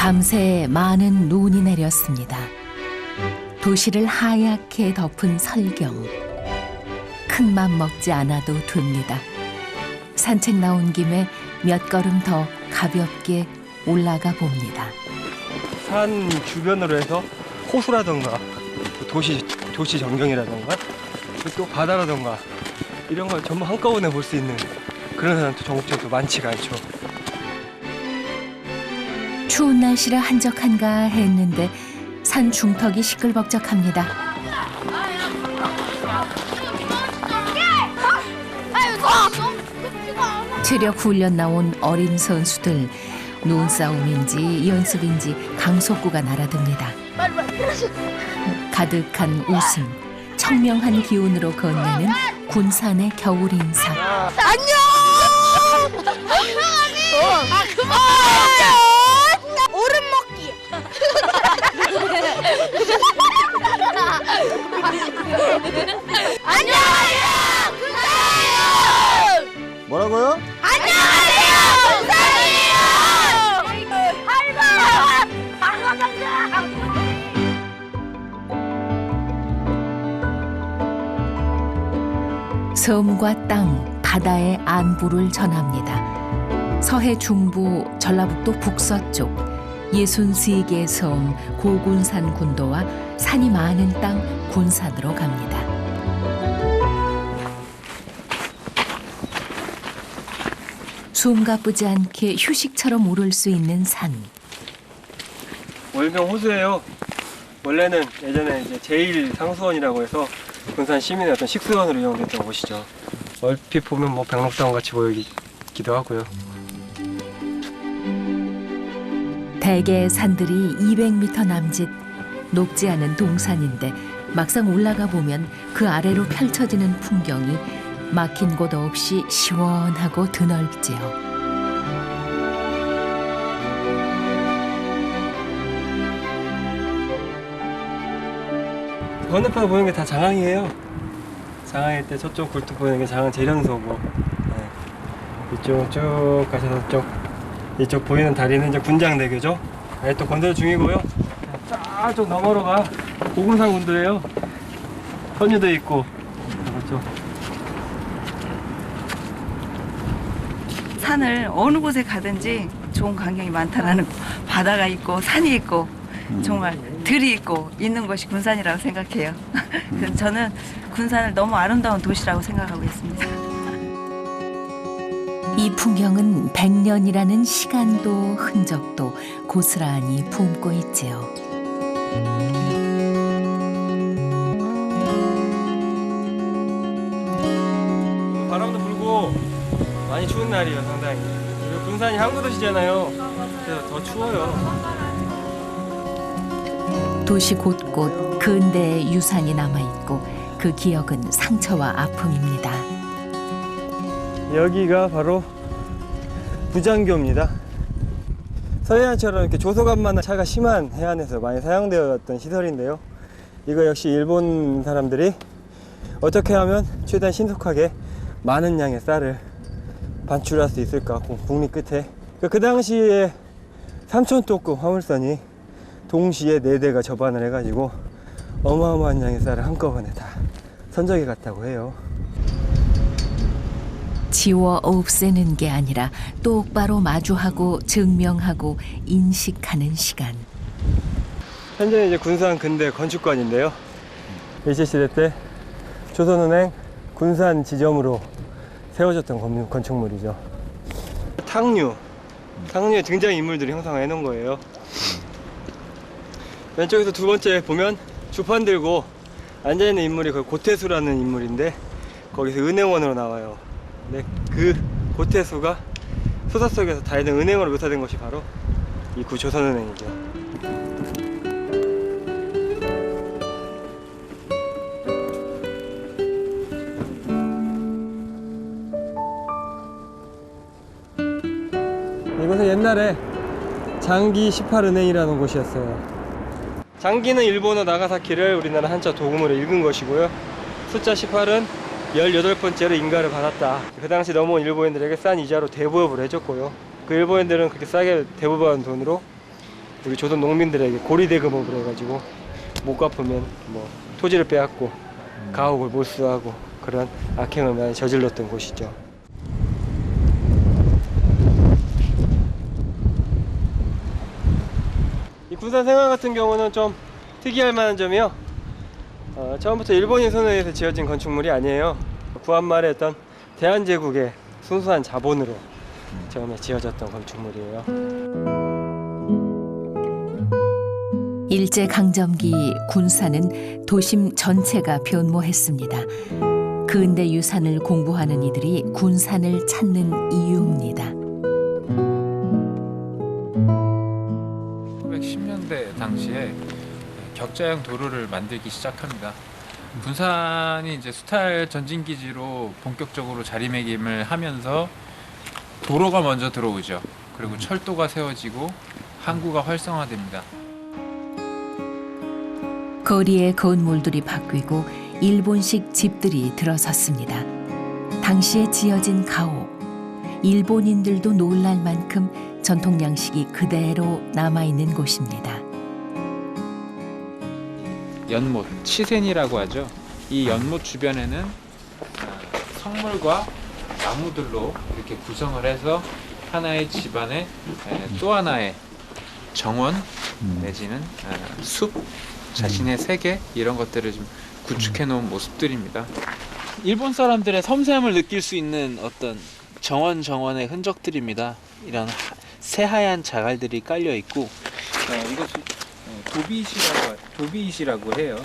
밤새 많은 눈이 내렸습니다. 도시를 하얗게 덮은 설경. 큰 맘 먹지 않아도 됩니다. 산책 나온 김에 몇 걸음 더 가볍게 올라가 봅니다. 산 주변으로 해서 호수라던가 도시 전경이라던가 또 바다라던가 이런 걸 전부 한꺼번에 볼 수 있는 그런 산도 전국적으로 많지가 않죠. 추운 날씨라 한적한가 했는데 산 중턱이 시끌벅적합니다. 체력 훈련 나온 어린 선수들, 눈싸움인지 연습인지 강속구가 날아듭니다. 가득한 웃음, 청명한 기운으로 건네는 군산의 겨울 인사. 안녕! 아 그만! 오름 먹기. 안녕하세요, 군산이에요. 뭐라고요? 안녕하세요, 군산이에요. 섬과 땅, 바다의 안부를 전합니다. 서해 중부, 전라북도 북서쪽 63개 섬 고군산 군도와 산이 많은 땅 군산으로 갑니다. 숨가쁘지 않게 휴식처럼 오를 수 있는 산. 월경 호수예요. 원래는 예전에 이제 제1상수원이라고 해서 군산 시민의 어떤 식수원으로 이용됐던 곳이죠. 얼핏 보면 뭐 백록당 같이 보이기도 하고요. 대개 산들이 200m 남짓 높지 않은 동산인데 막상 올라가 보면 그 아래로 펼쳐지는 풍경이 막힌 곳 없이 시원하고 드넓지요. 건너편에 보이는 게 다 장항이에요. 장항일 때 저쪽 굴뚝 보이는 게 장항 재련소고, 네. 이쪽 쭉 가셔서 이쪽 보이는 다리는 이제 군장대교죠. 아예 또 건설 중이고요. 저쪽 너머로가 고군산 군도예요. 선유도 있고, 그렇죠. 산을 어느 곳에 가든지 좋은 광경이 많다라는 거. 바다가 있고 산이 있고 정말 들이 있고 있는 것이 군산이라고 생각해요. 그래서 저는 군산을 너무 아름다운 도시라고 생각하고 있습니다. 이 풍경은 100년이라는 시간도 흔적도 고스란히 품고 있지요. 바람도 불고 많이 추운 날이에요, 상당히. 그리고 군산이 항구도시잖아요. 그래서 더 추워요. 도시 곳곳 근대의 유산이 남아있고 그 기억은 상처와 아픔입니다. 여기가 바로 부장교입니다. 서해안처럼 이렇게 조소간만 차가 심한 해안에서 많이 사용되었던 시설인데요. 이거 역시 일본 사람들이 어떻게 하면 최대한 신속하게 많은 양의 쌀을 반출할 수 있을까 국리 끝에 그 당시에 3,000톤급 화물선이 동시에 4대가 접안을 해가지고 어마어마한 양의 쌀을 한꺼번에 다 선적해 갔다고 해요. 지워 없애는 게 아니라 똑바로 마주하고 증명하고 인식하는 시간. 현재 이제 군산 근대 건축관인데요. 일제시대 때 조선은행 군산 지점으로 세워졌던 건축물이죠. 탕류의 등장인물들이 형성해 놓은 거예요. 왼쪽에서 두 번째 보면 주판 들고 앉아있는 인물이 그 고태수라는 인물인데 거기서 은행원으로 나와요. 근데 그 고태수가 소사 속에서 다니는 은행으로 묘사된 것이 바로 이 구조선은행이죠. 이곳은 옛날에 장기 18은행이라는 곳이었어요. 장기는 일본어 나가사키를 우리나라 한자 도금으로 읽은 것이고요. 숫자 18은 18번째로 인가를 받았다. 그 당시 넘어온 일본인들에게 싼 이자로 대부업을 해줬고요. 그 일본인들은 그렇게 싸게 대부업한 돈으로 우리 조선 농민들에게 고리대금업을 해가지고 못 갚으면 뭐 토지를 빼앗고 가옥을 몰수하고 그런 악행을 많이 저질렀던 곳이죠. 이 군산 생활 같은 경우는 좀 특이할 만한 점이요. 처음부터 일본인 손에 의해서 지어진 건축물이 아니에요. 구한말에 했던 대한제국의 순수한 자본으로 처음에 지어졌던 건축물이에요. 일제강점기 군산은 도심 전체가 변모했습니다. 근대 유산을 공부하는 이들이 군산을 찾는 이유입니다. 1910년대 당시에 격자형 도로를 만들기 시작합니다. 군산이 이제 수탈 전진기지로 본격적으로 자리매김을 하면서 도로가 먼저 들어오죠. 그리고 철도가 세워지고 항구가 활성화됩니다. 거리의 건물들이 바뀌고 일본식 집들이 들어섰습니다. 당시에 지어진 가옥, 일본인들도 놀랄 만큼 전통 양식이 그대로 남아있는 곳입니다. 연못, 치센이라고 하죠. 이 연못 주변에는 성물과 나무들로 이렇게 구성을 해서 하나의 집안의 또 하나의 정원 내지는 숲, 자신의 세계 이런 것들을 좀 구축해 놓은 모습들입니다. 일본 사람들의 섬세함을 느낄 수 있는 어떤 정원의 흔적들입니다. 이런 새하얀 자갈들이 깔려 있고 이것은 도비잇이라고 해요.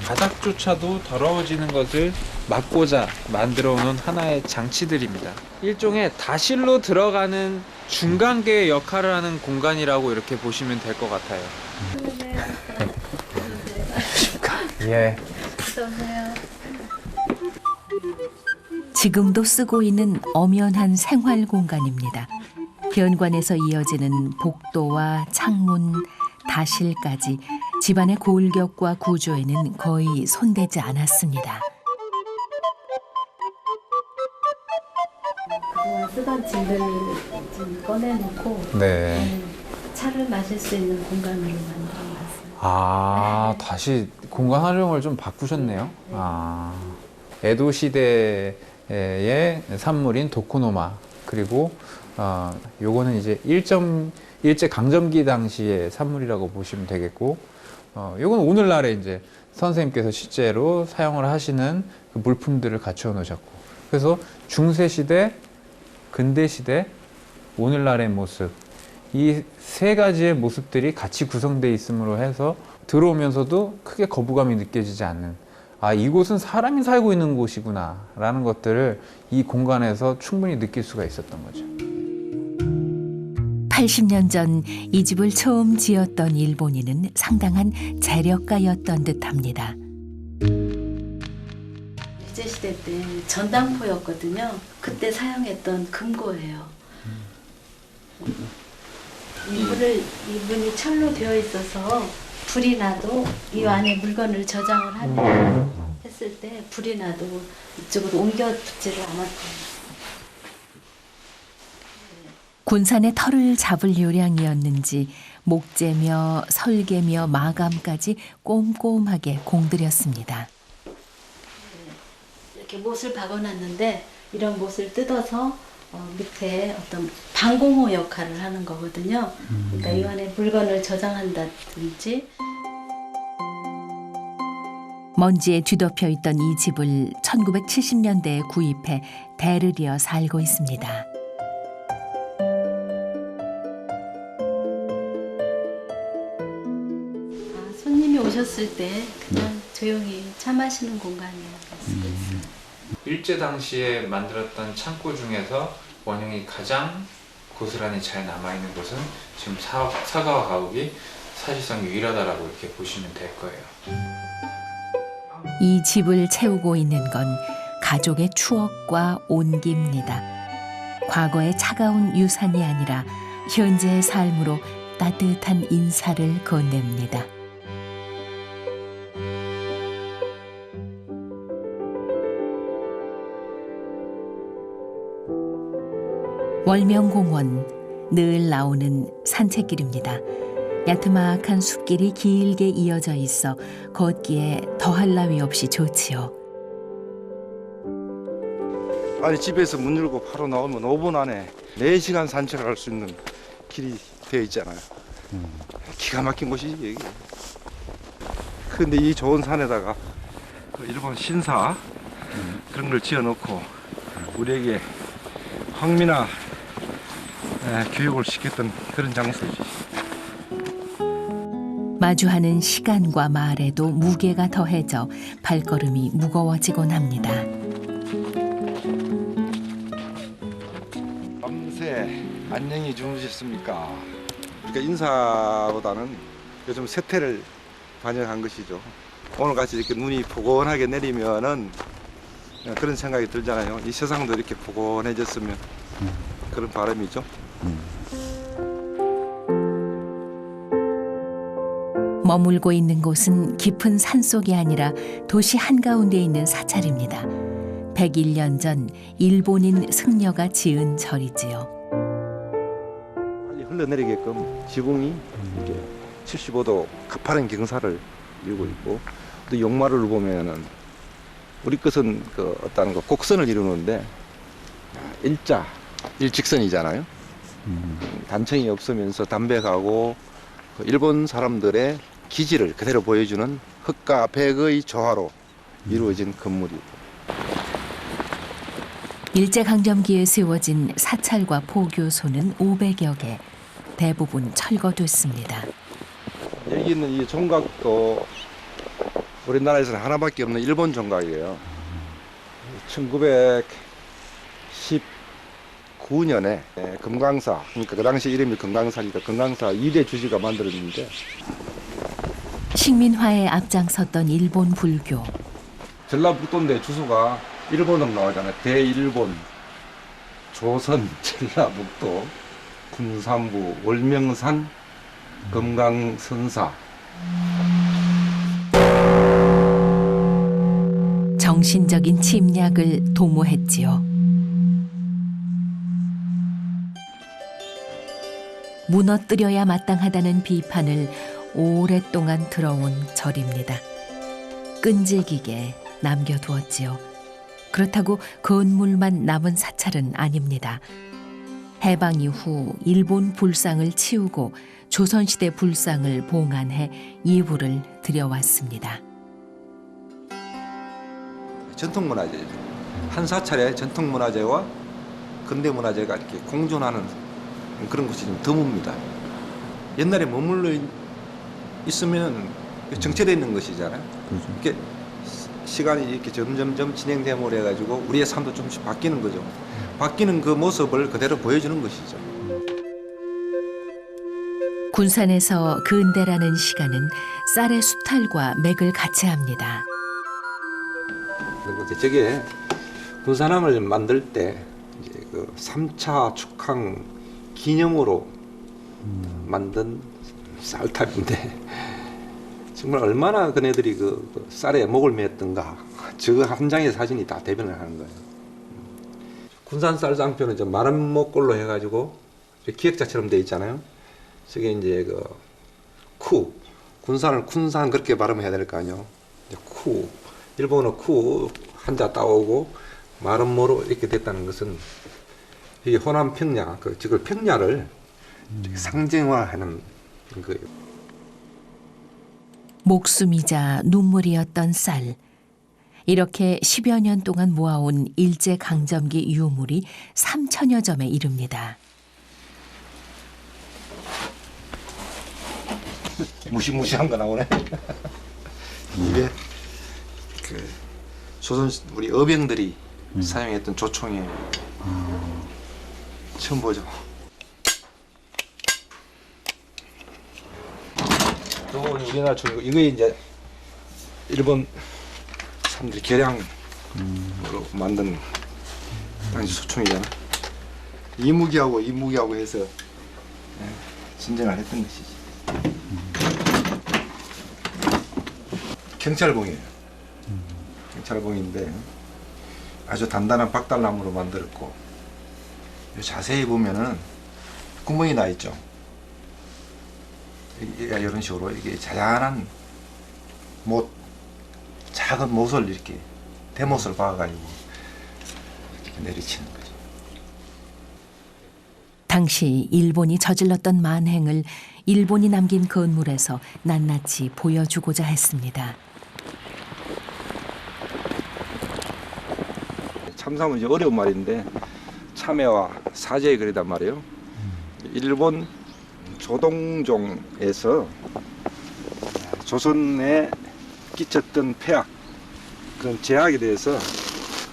바닥조차도 더러워지는 것을 막고자 만들어 놓은 하나의 장치들입니다. 일종의 다실로 들어가는 중간계의 역할을 하는 공간이라고 이렇게 보시면 될 것 같아요. 예. 지금도 쓰고 있는 엄연한 생활 공간입니다. 현관에서 이어지는 복도와 창문, 다실까지 집안의 골격과 구조에는 거의 손대지 않았습니다. 그동안 쓰던 짐을 좀 꺼내놓고 네. 차를 마실 수 있는 공간으로 만들어놨어요. 아, 다시 공간 활용을 좀 바꾸셨네요. 아, 에도 시대의 산물인 도코노마 그리고 요거는 이제 일제 강점기 당시의 산물이라고 보시면 되겠고, 요건 오늘날에 이제 선생님께서 실제로 사용을 하시는 그 물품들을 갖춰 놓으셨고, 그래서 중세 시대, 근대 시대, 오늘날의 모습, 이 세 가지의 모습들이 같이 구성되어 있음으로 해서 들어오면서도 크게 거부감이 느껴지지 않는, 아, 이곳은 사람이 살고 있는 곳이구나 라는 것들을 이 공간에서 충분히 느낄 수가 있었던 거죠. 80년 전 이 집을 처음 지었던 일본인은 상당한 재력가였던 듯합니다. 일제시대 때 전당포였거든요. 그때 사용했던 금고예요. 이분이 철로 되어 있어서 불이 나도 이 안에 물건을 저장을 하면 했을 때 불이 나도 이쪽으로 옮겨 두지를 않았거든요. 군산의 털을 잡을 요량이었는지 목재며 설계며 마감까지 꼼꼼하게 공들였습니다. 이렇게 못을 박아놨는데 이런 못을 뜯어서 밑에 어떤 방공호 역할을 하는 거거든요. 그러니까 이 안에 물건을 저장한다든지. 먼지에 뒤덮여 있던 이 집을 1970년대에 구입해 대를 이어 살고 있습니다. 손님이 오셨을 때 그냥 조용히 차 마시는 공간이라고 할 수도 있어요. 일제 당시에 만들었던 창고 중에서 원형이 가장 고스란히 잘 남아있는 곳은 지금 사가와 가옥이 사실상 유일하다라고 이렇게 보시면 될 거예요. 이 집을 채우고 있는 건 가족의 추억과 온기입니다. 과거의 차가운 유산이 아니라 현재의 삶으로 따뜻한 인사를 건넵니다. 월명공원, 늘 나오는 산책길입니다. 야트막한 숲길이 길게 이어져 있어 걷기에 더할 나위 없이 좋지요. 아니 집에서 문 열고 바로 나오면 5분 안에 4시간 산책을 할 수 있는 길이 되어 있잖아요. 기가 막힌 곳이지 여기. 근데 이 좋은 산에다가 그 일본 신사 그런 걸 지어놓고 우리에게 황미나 교육을 시켰던 그런 장소지. 마주하는 시간과 말에도 무게가 더해져 발걸음이 무거워지곤 합니다. 밤새 안녕히 주무셨습니까? 그러니까 인사보다는 요즘 세태를 반영한 것이죠. 오늘같이 이렇게 눈이 포근하게 내리면은 그런 생각이 들잖아요. 이 세상도 이렇게 포근해졌으면 그런 바람이죠. 머물고 있는 곳은 깊은 산속이 아니라 도시 한가운데 있는 사찰입니다. 101년 전 일본인 승려가 지은 절이지요. 빨리 흘러내리게끔 지붕이 이게 75도 가파른 경사를 이루고 있고, 또 용마를 보면은 우리 것은 그 어떤 그 곡선을 이루는데 일직선이잖아요. 단청이 없으면서 담백하고 그 일본 사람들의 기질을 그대로 보여주는 흙과 백의 조화로 이루어진 건물이고. 일제강점기에 세워진 사찰과 포교소는 500여 개, 대부분 철거됐습니다. 여기 있는 이 종각도 우리나라에서는 하나밖에 없는 일본 종각이에요. 1919년에 금강사, 그러니까 그 당시 이름이 금강사니까 금강사 2대 주지가 만들어졌는데, 식민화에 앞장섰던 일본 불교. 전라북도인데 주소가 일본으로 나오잖아요. 대일본, 조선, 전라북도, 군산부, 월명산, 금강선사. 정신적인 침략을 도모했지요. 무너뜨려야 마땅하다는 비판을 오랫동안 들어온 절입니다. 끈질기게 남겨두었지요. 그렇다고 건물만 남은 사찰은 아닙니다. 해방 이후 일본 불상을 치우고 조선시대 불상을 봉안해 예불을 드려왔습니다. 전통문화재죠. 한 사찰의 전통문화재와 근대문화재가 이렇게 공존하는 그런 곳이 좀 드뭅니다. 옛날에 머물러 있으면 정체되어 있는 것이잖아요. 이렇게 시간이 이렇게 점점점 진행됨으로 해가지고 우리의 삶도 조금씩 바뀌는 거죠. 바뀌는 그 모습을 그대로 보여주는 것이죠. 군산에서 근대라는 시간은 쌀의 수탈과 맥을 같이 합니다. 저게 군산항을 만들 때 이제 그 3차 축항 기념으로 만든 쌀탑인데, 정말 얼마나 그네들이 그 쌀에 목을 맸던가, 저거 한 장의 사진이 다 대변을 하는 거예요. 군산 쌀장표는 좀 마른 목골로 해가지고 기획자처럼 돼 있잖아요. 저게 이제 그 쿠, 군산을 쿤산 그렇게 발음해야 될 거 아니에요. 쿠, 일본어 쿠 한자 따오고 마른 모로 이렇게 됐다는 것은 이 호남 평야, 그 평야를 상징화하는 거예요. 목숨이자 눈물이었던 쌀. 이렇게 10여 년 동안 모아온 일제강점기 유물이 3,000여 점에 이릅니다. 무시무시한 거 나오네. 이게 그 조선 우리 어병들이 사용했던 조총이에요. 처음 보죠. 또 우리나라 총 이거 이제 일본 사람들이 개량으로 만든 당시 소총이잖아. 이무기하고 해서 진전을 했던 것이지. 경찰봉이에요. 경찰봉인데 아주 단단한 박달나무로 만들었고, 자세히 보면은 구멍이 나 있죠. 이런 식으로 이게 자잘한 못, 작은 못을 이렇게 대못을 박아가지고 이렇게 내리치는 거죠. 당시 일본이 저질렀던 만행을 일본이 남긴 건물에서 낱낱이 보여주고자 했습니다. 참사은 이제 어려운 말인데 참회와 사죄의 글이란 말이에요. 일본 조동종에서 조선에 끼쳤던 폐악, 그런 제약에 대해서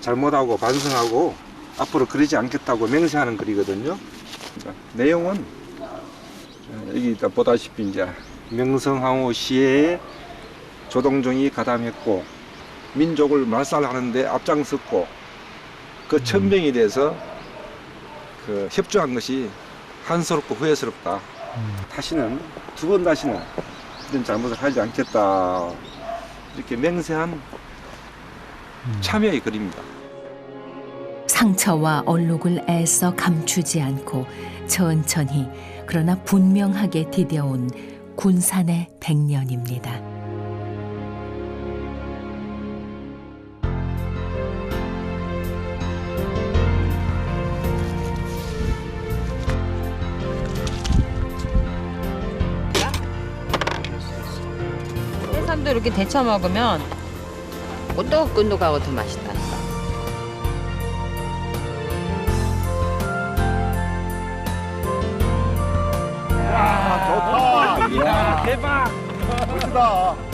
잘못하고 반성하고 앞으로 그러지 않겠다고 맹세하는 글이거든요. 내용은 여기 보다시피 이제 명성황후 시해에 조동종이 가담했고 민족을 말살하는데 앞장섰고 그 천병이 돼서 그 협조한 것이 한스럽고 후회스럽다. 다시는 두 번 다시는 이런 잘못을 하지 않겠다. 이렇게 맹세한 참회의 글입니다. 상처와 얼룩을 애써 감추지 않고 천천히 그러나 분명하게 디뎌온 군산의 100년입니다. 해삼도 이렇게 데쳐 먹으면 꼬독꼬독하고 더 맛있다. 좋다. 이야, 대박. 멋지다.